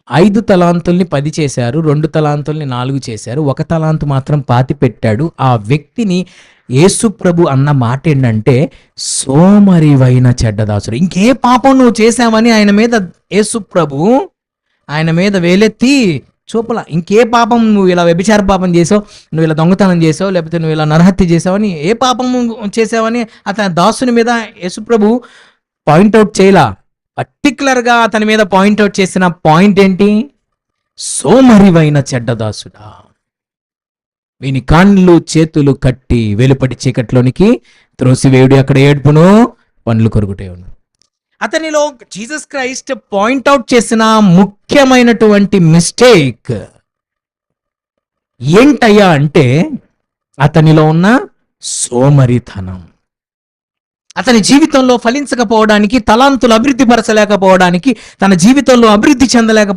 5 తలాంతుల్ని 10 చేశారు, 2 తలాంతుల్ని 4 చేశారు, 1 తలాంతు మాత్రం పాతిపెట్టాడు. ఆ వ్యక్తిని యేసు ప్రభు అన్న మాట ఏంటంటే, సోమరివైన చెడ్డదాసుడు. ఇంకే పాపం నువ్వు చేశావని ఆయన మీద యేసు ప్రభు ఆయన మీద వేలెత్తి చూపల. ఇంకే పాపం నువ్వు ఇలా వ్యభిచార పాపం చేసావు, నువ్వు ఇలా దొంగతనం చేసావు, లేకపోతే నువ్వు ఇలా నరహత్య చేసావని, ఏ పాపం చేసావని అతని దాసుని మీద యేసు ప్రభు పాయింట్అవుట్ చేయలా. పర్టికులర్గా అతని మీద పాయింట్అవుట్ చేసిన పాయింట్ ఏంటి? సోమరివైన చెడ్డదాసుడా, వీని కాళ్ళు చేతులు కట్టి వెలుపటి చీకట్లోనికి త్రోసివేయుడు, అక్కడ ఏడ్పును పండ్లు కొరుకుటేవును. అతనిలో జీసస్ క్రైస్ట్ పాయింట్అవుట్ చేసిన ముఖ్యమైనటువంటి మిస్టేక్ ఏంటయ్యా అంటే, అతనిలో ఉన్న సోమరితనం. అతని జీవితంలో ఫలించకపోవడానికి, తలాంతులు అభివృద్ధి పరచలేకపోవడానికి, తన జీవితంలో అభివృద్ధి చెందలేకపోవడానికి